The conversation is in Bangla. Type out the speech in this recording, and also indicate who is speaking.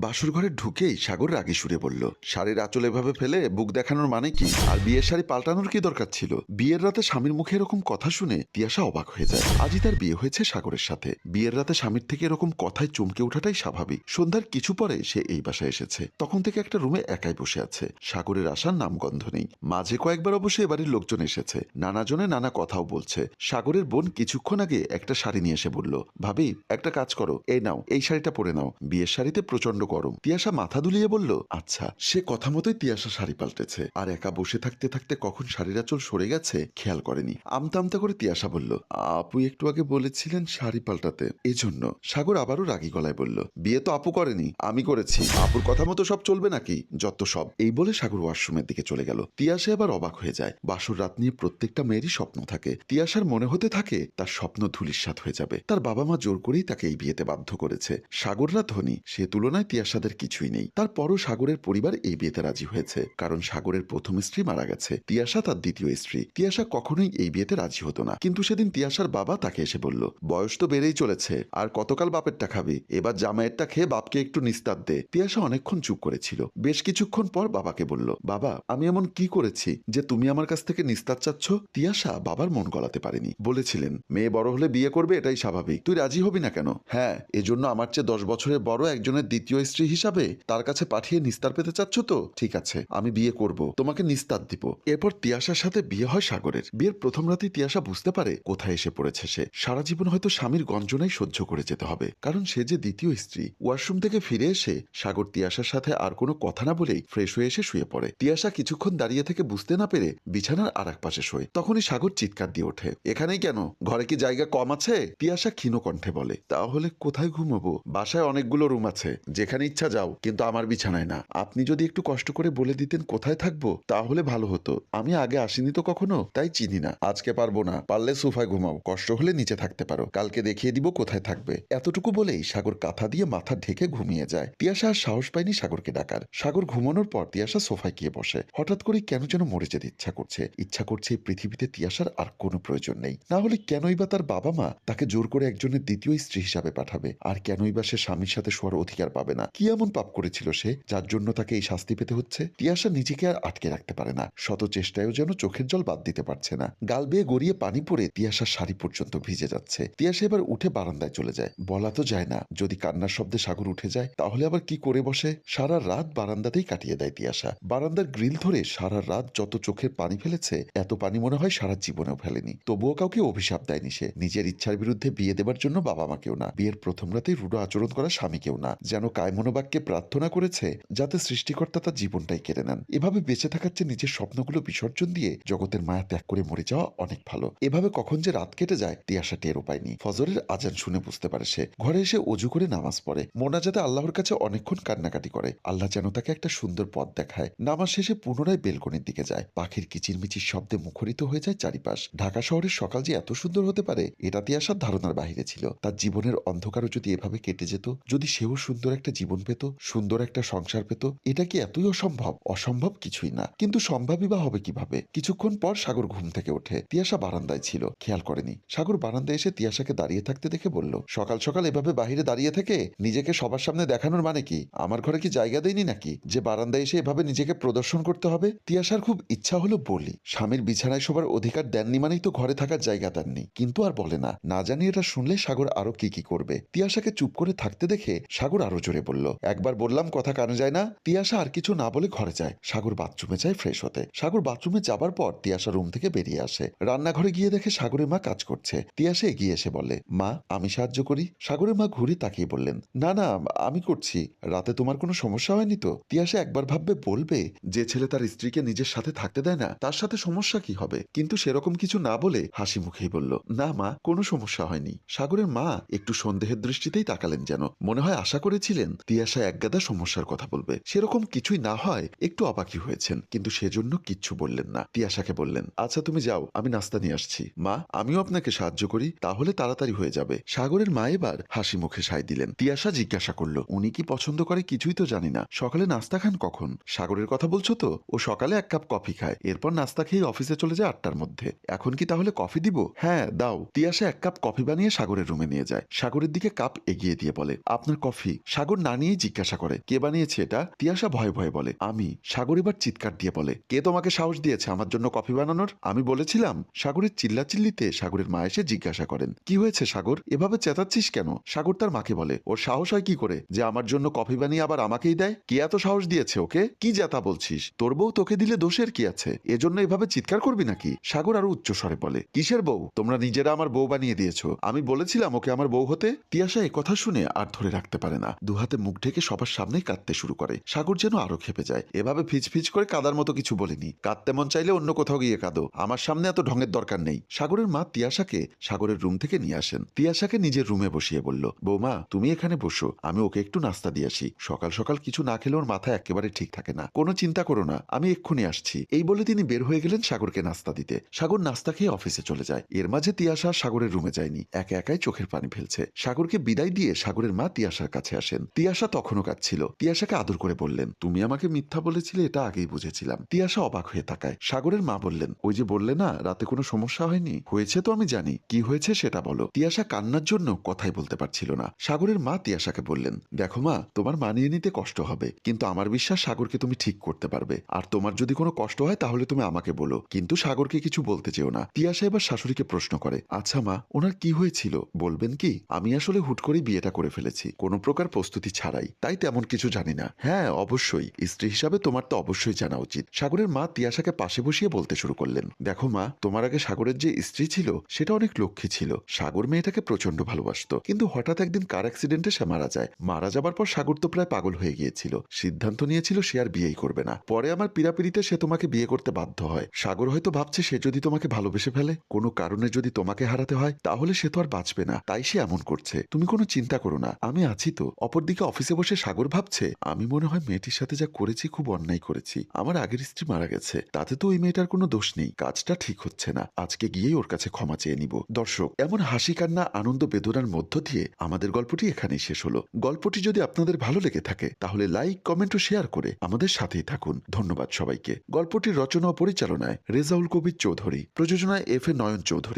Speaker 1: বাসর ঘরে ঢুকেই সাগর রাগী সুরে বলল, শাড়ির আঁচল এভাবে ফেলে বুক দেখানোর মানে কি? আর বিয়ের শাড়ি পাল্টানোর কি দরকার ছিল? বিয়ের রাতে স্বামীর মুখে এরকম কথা শুনে তিয়াশা অবাক হয়ে যায়। আজই তার বিয়ে হয়েছে সাগরের সাথে। বিয়ের রাতে স্বামীর থেকে এরকম কথায় চমকে ওঠাটাই স্বাভাবিক। সন্ধ্যার কিছু পরে সে এই বাসায় এসেছে। তখন থেকে একটা রুমে একাই বসে আছে। সাগরের আসার নামগন্ধ নেই। মাঝে কয়েকবার অবশ্যই এবারের লোকজন এসেছে, নানা জনে নানা কথাও বলছে। সাগরের বোন কিছুক্ষণ আগে একটা শাড়ি নিয়ে এসে বলল, ভাবি একটা কাজ করো, এই নাও এই শাড়িটা পরে নাও, বিয়ের শাড়িতে প্রচন্ড গরম। তিয়াশা মাথা দুলিয়ে বলল, আচ্ছা। সে কথা মতোই তিয়াশা শাড়ি পাল্টেছে। আর একা বসে থাকতে থাকতে কখন শাড়ির আঁচল সরে গেছে খেয়াল করেনি। আমতা আমতা করে তিয়াশা বলল, আপু একটু আগে বলেছিলেন শাড়ি পাল্টাতে, এজন্য। সাগর আবারও রাগী গলায় বলল, বিয়ে তো আপু করেনি, আমি করেছি। আপুর কথা মতো সব চলবে নাকি? যত সব। এই বলে সাগর ওয়াশরুমের দিকে চলে গেল। তিয়াশা এবার অবাক হয়ে যায়। বাসর রাত নিয়ে প্রত্যেকটা মেয়েরই স্বপ্ন থাকে। তিয়াশার মনে হতে থাকে তার স্বপ্ন ধূলিসাৎ হয়ে যাবে। তার বাবা মা জোর করেই তাকে এই বিয়েতে বাধ্য করেছে। সাগররা ধনী, সে তুলনায় তিয়াশাদের কিছুই নেই। তারপরও সাগরের পরিবার এই বিয়েতে রাজি হয়েছে, কারণ সাগরের প্রথম স্ত্রী মারা গেছে। তিয়াশা তার দ্বিতীয় স্ত্রী। তিয়াশা কখনোই এই বিয়েতে রাজি হতো না, কিন্তু সেদিন তিয়াশার বাবা তাকে এসে বলল, বয়স তো বেড়েই চলেছে, আর কতকাল বাপেরটা খাবি? এবার জামাইয়েরটা খেয়ে বাপকে একটু নিস্তার দে। তিয়াশা অনেকক্ষণ চুপ করেছিল। বেশ কিছুক্ষণ পর বাবাকে বলল, বাবা আমি এমন কি করেছি যে তুমি আমার কাছ থেকে নিস্তার চাচ্ছ? তিয়াশা বাবার মন গলাতে পারেনি। বলেছিলেন, মেয়ে বড় হলে বিয়ে করবে, এটাই স্বাভাবিক, তুই রাজি হবি না কেন? হ্যাঁ, এজন্য আমার চেয়ে 10 বছরের বড় একজনের দ্বিতীয় স্ত্রী হিসাবে তার কাছে পাঠিয়ে নিস্তার পেতে চাচ্ছ তো? ঠিক আছে, আমি বিয়ে করব, তোমাকে নিস্তার দিব। এরপর তিয়াশার সাথে বিয়ে হয় সাগরের। বিয়ের প্রথম রাতেই তিয়াশা বুঝতে পারে কোথায় এসে পড়েছে সে। সারা জীবন হয়তো স্বামীর গঞ্জনাই সহ্য করে যেতে হবে, কারণ সে যে দ্বিতীয় স্ত্রী। ওয়াশরুম থেকে ফিরে এসে সাগর তিয়াশার সাথে আর কোনো কথা না বলেই ফ্রেশ হয়ে এসে শুয়ে পড়ে। তিয়াশা কিছুক্ষণ দাঁড়িয়ে থেকে বুঝতে না পেরে বিছানার আর এক পাশে শোয়। তখনই সাগর চিৎকার দিয়ে ওঠে, এখানেই কেন? ঘরে কি জায়গা কম আছে? তিয়াশা ক্ষীণ কণ্ঠে বলে, তাহলে কোথায় ঘুমাবো? বাসায় অনেকগুলো রুম আছে, যেখানে ইচ্ছা যাও, কিন্তু আমার বিছানায় না। আপনি যদি একটু কষ্ট করে বলে দিতেন কোথায় থাকবো, তাহলে ভালো হতো। আমি আগে আসিনি তো কখনো, তাই চিনি না। আজকে পারবো না, পারলে সোফায় ঘুমাও, কষ্ট হলে নিচে থাকতে পারো, কালকে দেখিয়ে দিব কোথায় থাকবে। এতটুকু বলেই সাগর কাঁথা দিয়ে মাথা ঢেকে ঘুমিয়ে যায়। তিয়াশা আর সাহস পায়নি সাগরকে ডাকার। সাগর ঘুমানোর পর তিয়াশা সোফায় গিয়ে বসে। হঠাৎ করে কেন যেন মরে যেতে ইচ্ছা করছে এই পৃথিবীতে তিয়াশার আর কোনো প্রয়োজন নেই। না হলে কেনই বা তার বাবা মা তাকে জোর করে একজনের দ্বিতীয় স্ত্রী হিসাবে পাঠাবে? আর কেনই বা সে স্বামীর সাথে শোয়ার অধিকার পাবে না? কি এমন পাপ করেছিল সে, যার জন্য তাকে এই শাস্তি পেতে হচ্ছে? তিয়াশা নিজেকে আর আটকে রাখতে পারে না। শত চেষ্টায়ও যেন চোখের জল বাদ দিতে পারছে না। গাল বেয়ে গড়িয়ে পানি পড়ে তিয়াশার শাড়ি পর্যন্ত ভিজে যাচ্ছে। তিয়াশা এবার উঠে বারান্দায় চলে যায়। বলা তো যায় না, যদি কান্নার শব্দে সাগর উঠে যায় তাহলে আবার কি করে বসে? সারা রাত বারান্দাতেই কাটিয়ে দেয় তিয়াশা। বারান্দার গ্রিল ধরে সারা রাত যত চোখের পানি ফেলেছে, এত পানি মনে হয় সারা জীবনেও ফেলেনি। তবুও কাউকে অভিশাপ দেয়নি সে। নিজের ইচ্ছার বিরুদ্ধে বিয়ে দেবার জন্য বাবা মাকেও না, বিয়ের প্রথম রাতেই রূঢ় আচরণ করা স্বামীকেও না। যেন কায়মনোবাক্যে প্রার্থনা করেছে যাতে সৃষ্টিকর্তা তার জীবনটাই কেড়ে নেন। এভাবে বেঁচে থাকার চেয়ে নিজের স্বপ্নগুলো বিসর্জন দিয়ে জগতের মায়া ত্যাগ করে মরে যাওয়া অনেক ভালো। এভাবে কখন যে রাত কেটে যায় তিয়াশা টেরও পায়নি। ফজরের আজান শুনে বুঝতে পারে সে। ঘরে এসে অজু করে নামাজ পড়ে। মোনাজাতে আল্লাহর কাছে অনেকক্ষণ কান্নাকাটি করে। আল্লাহ যেন তাকে একটা সুন্দর পথ দেখায়। নামাজ শেষে পুনরায় বেলকনির দিকে যায়। পাখির কিচিরমিচির শব্দে মুখরিত হয়ে যায় চারিপাশ। ঢাকা শহরের সকাল যে এত সুন্দর হতে পারে, এটা তিয়াশার ধারণার বাহিরে ছিল। তার জীবনের অন্ধকারও যদি এভাবে কেটে যেত, যদি সেও সুন্দর একটা জীবন পেত, সুন্দর একটা সংসার পেত, এটা কি এতই অসম্ভব? অসম্ভব কিছুই না, কিন্তু সম্ভবই বা হবে কিভাবে? কিছুক্ষণ পর সাগর ঘুম থেকে ওঠে। তিয়াশা বারান্দায় ছিল, খেয়াল করেনি। সাগর বারান্দায় এসে তিয়াশাকে দাঁড়িয়ে থাকতে দেখে বলল, সকাল সকাল এভাবে বাহিরে দাঁড়িয়ে থেকে নিজেকে সবার সামনে দেখানোর মানে কি? আমার ঘরে কি জায়গা দেয়নি নাকি যে বারান্দায় এসে এভাবে নিজেকে প্রদর্শন করতে হবে? তিয়াশার খুব ইচ্ছা হলো বলি, স্বামীর বিছানায় শোবার অধিকার দেননি মানেই তো ঘরে থাকার জায়গা দেননি, কিন্তু আর বলে না। না জানি এটা শুনলে সাগর আরো কি কি করবে। তিয়াশাকে চুপ করে থাকতে দেখে সাগর আরো জোরে বলল, একবার বললাম কথা কানে যায় না? তিয়াশা আর কিছু না বলে ঘরে যায়। সাগর বাথরুমে যায় ফ্রেশ হতে। সাগর বাথরুমে যাবার পর তিয়াশা রুম থেকে বেরিয়ে আসে। রান্নাঘরে গিয়ে দেখে সাগরের মা কাজ করছে। তিয়াশা এগিয়ে এসে বলে, মা আমি সাহায্য করি? সাগরের মা ঘুরে তাকিয়ে বললেন, না না, আমি করছি। রাতে তোমার কোনো সমস্যা হয়নি তো? তিয়াশা একবার ভাববে বলবে, যে ছেলে তার স্ত্রীকে নিজের সাথে থাকতে দেয় না, তার সাথে সমস্যা কি হবে? কিন্তু সেরকম কিছু না বলে হাসি মুখেই বলল, না মা, কোনো সমস্যা হয়নি। সাগরের মা একটু সন্দেহের দৃষ্টিতেই তাকালেন যেন। মনে হয় আশা করেছিলেন তিয়াশা একগাদা সমস্যার কথা বলবে। সেরকম কিছুই না হয় একটু অবাকই হয়েছেন, কিন্তু সেজন্য কিচ্ছু বললেন না। তিয়াশাকে বললেন, আচ্ছা তুমি যাও, আমি নাস্তা নিয়ে আসছি। মা আমিও আপনাকে সাহায্য করি, তাহলে তাড়াতাড়ি হয়ে যাবে। সাগরের মা এবার হাসি মুখে সায় দিলেন। তিয়াশা জিজ্ঞাসা করলো, উনি কি পছন্দ করে কিছুই তো জানি না, সকালে নাস্তা খান কখন? সাগরের কথা বলছো তো? ও সকালে 1 কাপ কফি খায়, এরপর নাস্তা খেয়ে অফিসে চলে যায় 8টার মধ্যে। এখন কি তাহলে কফি দিব? হ্যাঁ দাও। তিয়াশা 1 কাপ কফি বানিয়ে সাগরের রুমে নিয়ে যায়। সাগরের দিকে কাপ এগিয়ে দিয়ে বলে, আপনার কফি। সাগর না নিয়েই জিজ্ঞাসা করে, কে বানিয়েছে এটা? তিয়াশা ভয়ে ভয়ে বলে, আমি। সাগর এবার চিৎকার দিয়ে বলে, কে তোমাকে সাহস দিয়েছে আমার জন্য কফি বানানোর? আমি বলেছিলাম। সাগরের চিল্লাচিল্লিতে সাগরের মা এসে জিজ্ঞাসা করেন, কি হয়েছে সাগর, এভাবে চেঁচাচ্ছিস কেন? সাগর তার মাকে বলে, ওর সাহস হয় কি করে যে আমার জন্য কফি বানিয়ে আবার আমাকেই দেয়? কে এত সাহস দিয়েছে ওকে? কি জেতা বলছিস? তোর বউ তোকে দিলে দোষের কি আছে? এজন্য এভাবে চিৎকার করবি নাকি? সাগর আরো উচ্চ স্বরে বলে, কিসের বউ? তোমরা নিজেরা আমার বউ বানিয়ে দিয়েছো। আমি বলেছিলাম ওকে আমার বউ হতে। তিয়াশা কথা শুনে আর ধরে রাখতে পারে না, দুহাতে মুখ ঢেকে সবার সামনেই কাঁদতে শুরু করে। সাগর যেন আরো খেপে যায়, এভাবে ফিচফিচ করে কাদার মতো কিছু বলিনি। কাঁদতে মন চাইলে অন্য কোথাও গিয়ে কাঁদো, আমার সামনে এত ঢঙের দরকার নেই। সাগরের মা তিয়াশাকে সাগরের রুম থেকে নিয়ে আসেন। তিয়াশাকে নিজের রুমে বসিয়ে বলল, বৌমা তুমি এখানে বসো, আমি ওকে একটু নাস্তা দিয়ে আসি। সকাল সকাল কিছু না খেলে ওর মাথা একেবারে ঠিক থাকে না। কোনো চিন্তা করো না, আমি এক্ষুনি আসছি। এই বলে তিনি বের হয়ে গেলেন সাগরকে নাস্তা দিতে। সাগর নাস্তা খেয়ে অফিসে চলে যায়। এর মাঝে তিয়াশা সাগরের রুমে যায়নি, একা একাই চোখের পানি ফেলছে। সাগরকে বিদায় দিয়ে সাগরের মা তিয়াশার কাছে আসেন। তিয়াশা তখনও কাঁদছিল। তিয়াশাকে আদর করে বললেন, তুমি আমাকে মিথ্যা বলেছিলে, এটা আগেই বুঝেছিলাম। তিয়াশা অবাক হয়ে তাকায়। সাগরের মা বললেন, ওই যে বললে না রাতে কোনো সমস্যা হয়নি। হয়েছে তো আমি জানি, কি হয়েছে সেটা বলো। তিয়াশা কান্নার জন্য কথাই বলতে পারছিল না। সাগরের মা তিয়াশাকে বললেন, দেখো মা, তোমার মানিয়ে নিতে কষ্ট হবে, কিন্তু আমার বিশ্বাস সাগরকে তুমি ঠিক করতে পারবে। আর তোমার যদি কোনো কষ্ট হয় তাহলে তুমি আমাকে বলো, কিন্তু সাগরকে কিছু বলতে চেও না। তিয়াশা এবার শাশুড়িকে প্রশ্ন করে, আচ্ছা মা, ওনার কি হয়েছিল বলবেন কি? আমি আসলে হুট করে বিয়েটা করে ফেলেছি, কোনো প্রকার প্রস্তুতি ছাড়াই, তাই তেমন কিছু জানি না। হ্যাঁ অবশ্যই, স্ত্রী হিসাবে তোমার তো অবশ্যই জানা উচিত। সাগরের মা তিয়াশাকে পাশে বসিয়ে বলতে শুরু করলেন, দেখো মা, তোমার আগে সাগরের যে স্ত্রী ছিল সেটা অনেক লক্ষ্মী ছিল। সাগর মেয়েটাকে প্রচন্ড ভালোবাসতো, কিন্তু হঠাৎ একদিন কার অ্যাক্সিডেন্টে সে মারা যায়। মারা যাবার পর সাগর তো প্রায় পাগল হয়ে গিয়েছিল, সিদ্ধান্ত নিয়েছিল সে আর বিয়েই করবে না। পরে আমার পীড়াপিড়িতে সে তোমাকে বিয়ে করতে বাধ্য হয়। সাগর হয়তো ভাবছে সে যদি তোমাকে ভালোবেসে ফেলে, কোনো কারণে যদি তোমাকে হারাতে হয়, তাহলে সে তো আর বাঁচবে না, তাই সে এমন করছে। তুমি কোনো চিন্তা করো না, আমি আছি তো। অপরদিকে অফিসে বসে সাগর ভাবছে, আমি মনে হয় মেয়েটির সাথে যা করেছি খুব অন্যায় করেছি। আমার আগের স্ত্রী মারা গেছে, তাতে তো ওই মেয়েটার কোনো দোষ নেই। কাজটা ঠিক হচ্ছে না, আজকে গিয়েই ওর কাছে ক্ষমা চেয়ে নিব। দর্শক, এমন হাসি কান্না আনন্দ বেদনার মধ্য দিয়ে আমাদের গল্পটি এখানেই শেষ হলো। গল্পটি যদি আপনাদের ভালো লেগে থাকে তাহলে লাইক, কমেন্ট ও শেয়ার করে আমাদের সাথেই থাকুন। ধন্যবাদ সবাইকে। গল্পটির রচনা ও পরিচালনায় রেজাউল কবির চৌধুরী, প্রযোজনায় এফ এ নয়ন চৌধুরী।